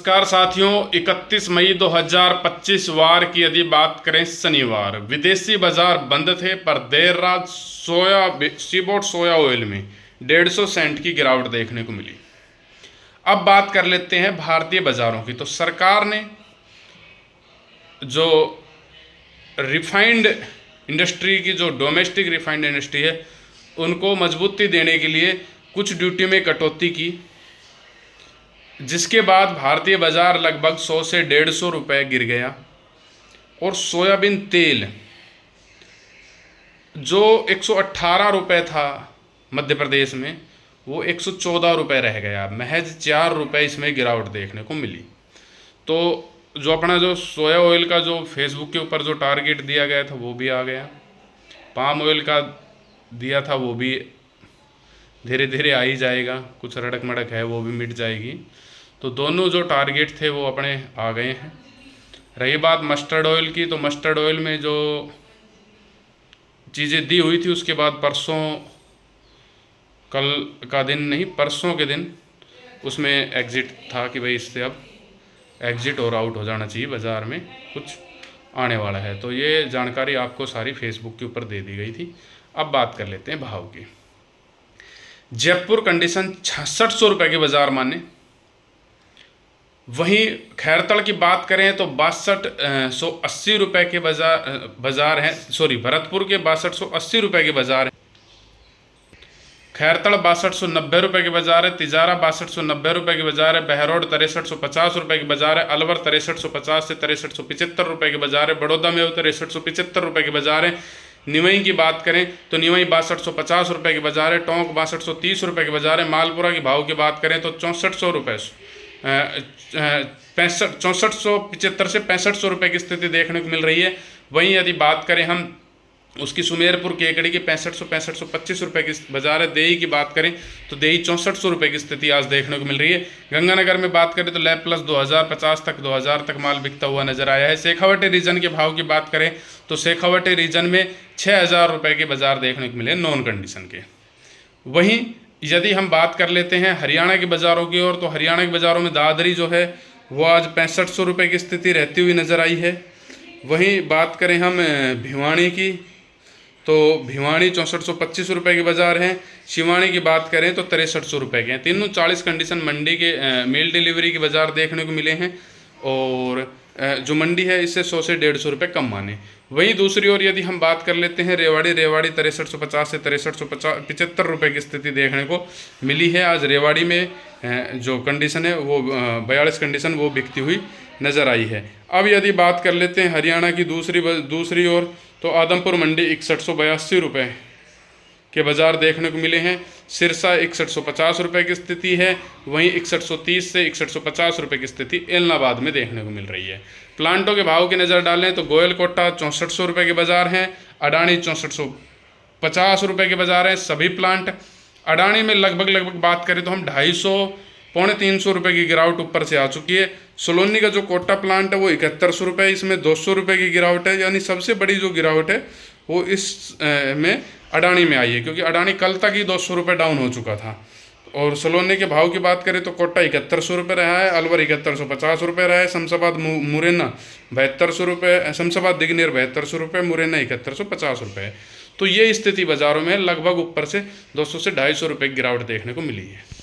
नमस्कार साथियों, 31 मई 2025 वार की यदि बात करें शनिवार, विदेशी बाजार बंद थे पर देर रात सीबोट सोया ऑयल में 150 सेंट की गिरावट देखने को मिली। अब बात कर लेते हैं भारतीय बाजारों की। तो सरकार ने जो रिफाइंड इंडस्ट्री की, जो डोमेस्टिक रिफाइंड इंडस्ट्री है, उनको मजबूती देने के लिए कुछ ड्यूटी में कटौती की, जिसके बाद भारतीय बाजार लगभग 100 से 150 रुपये गिर गया और सोयाबीन तेल जो 118 रुपये था मध्य प्रदेश में, वो 114 रुपये रह गया। महज 4 रुपये इसमें गिरावट देखने को मिली। तो जो अपना जो सोया ऑयल का जो फेसबुक के ऊपर जो टारगेट दिया गया था वो भी आ गया, पाम ऑयल का दिया था वो भी धीरे धीरे आ ही जाएगा, कुछ रड़क मड़क है वो भी मिट जाएगी। तो दोनों जो टारगेट थे वो अपने आ गए हैं। रही बात मस्टर्ड ऑयल की, तो मस्टर्ड ऑयल में जो चीज़ें दी हुई थी उसके बाद परसों, कल का दिन नहीं, परसों के दिन उसमें एग्ज़िट था कि भाई इससे अब एग्ज़िट और आउट हो जाना चाहिए, बाज़ार में कुछ आने वाला है। तो ये जानकारी आपको सारी फेसबुक के ऊपर दे दी गई थी। अब बात कर लेते हैं भाव की। जयपुर कंडीशन 6600 रुपये के बाज़ार माने। वहीं खैरतल की बात करें तो 6280 रुपये के बाज़ार हैं। सॉरी, भरतपुर के 6280 रुपये के बाज़ार हैं। खैरतल 6290 रुपये के बाज़ार है। तिजारा 6290 रुपये के बाज़ार है। बहरोड 6350 रुपये के बाज़ार है। अलवर 6350 से 6375 रुपये के बाज़ार है। बड़ौदा में 6375 रुपये के बाज़ार है। निवई की बात करें तो निवई 6250 रुपये के बाज़ार है। टोंक 6230 रुपये के बाज़ार है। मालपुरा के भाव की बात करें तो 6400 रुपये 6475 से 6500 रुपये की स्थिति देखने को मिल रही है। वहीं यदि बात करें हम उसकी सुमेरपुर केकड़ी की 6525 रुपये की बाज़ार है। देई की बात करें तो देई 6400 रुपये की स्थिति आज देखने को मिल रही है। गंगानगर में बात करें तो लैब प्लस 2050 तक 2000 तक माल बिकता हुआ नजर आया है। शेखावटी रीजन के भाव की बात करें तो शेखावटी रीजन में 6000 रुपये के बाज़ार देखने को मिले नॉन कंडीशन के। वहीं यदि हम बात कर लेते हैं हरियाणा के बाज़ारों की ओर, तो हरियाणा के बाज़ारों में दादरी जो है वो आज 6500 रुपये की स्थिति रहती हुई नज़र आई है। वहीं बात करें हम भिवानी की तो भिवानी 6425 रुपये के बाज़ार हैं। शिवानी की बात करें तो 6300 रुपये के हैं। तीनों 40 कंडीशन मंडी के मेल डिलीवरी के बाज़ार देखने को मिले हैं और जो मंडी है इससे 100 से 150 रुपये कम माने। वहीं दूसरी ओर यदि हम बात कर लेते हैं रेवाड़ी 6350 से 6375 रुपये की स्थिति देखने को मिली है। आज रेवाड़ी में जो कंडीशन है वो 42 कंडीशन वो बिकती हुई नज़र आई है। अब यदि बात कर लेते हैं हरियाणा की दूसरी ओर, तो आदमपुर मंडी 6182 रुपये के बाज़ार देखने को मिले हैं। सिरसा 6150 रुपये की स्थिति है। वहीं 6130 से 6150 रुपये की स्थिति एलनाबाद में देखने को मिल रही है। प्लांटों के भाव की नज़र डालें तो गोयल कोटा 6400 रुपये के बाज़ार हैं। अडानी 6450 रुपये के बाज़ार हैं सभी प्लांट। अडानी में लगभग बात करें तो हम 250 पौने 300 रुपये की गिरावट ऊपर से आ चुकी है। सोलोनी का जो कोटा प्लांट है वो 7100 रुपये, इसमें 200 रुपये की गिरावट है। यानी सबसे बड़ी जो गिरावट है वो इस में अडानी में आई है, क्योंकि अडानी कल तक ही 200 रुपये डाउन हो चुका था। और सोलोनी के भाव की बात करें तो कोटा 7100 रुपये रहा है, अलवर 7150 रुपये रहा है, शमशाबाद मुरैना 7200 रुपये, शमशाबाद दिगनेर 7200 रुपये, मुरैना 7150 रुपये। तो ये स्थिति बाज़ारों में लगभग ऊपर से 200 से 250 रुपये की गिरावट देखने को मिली है।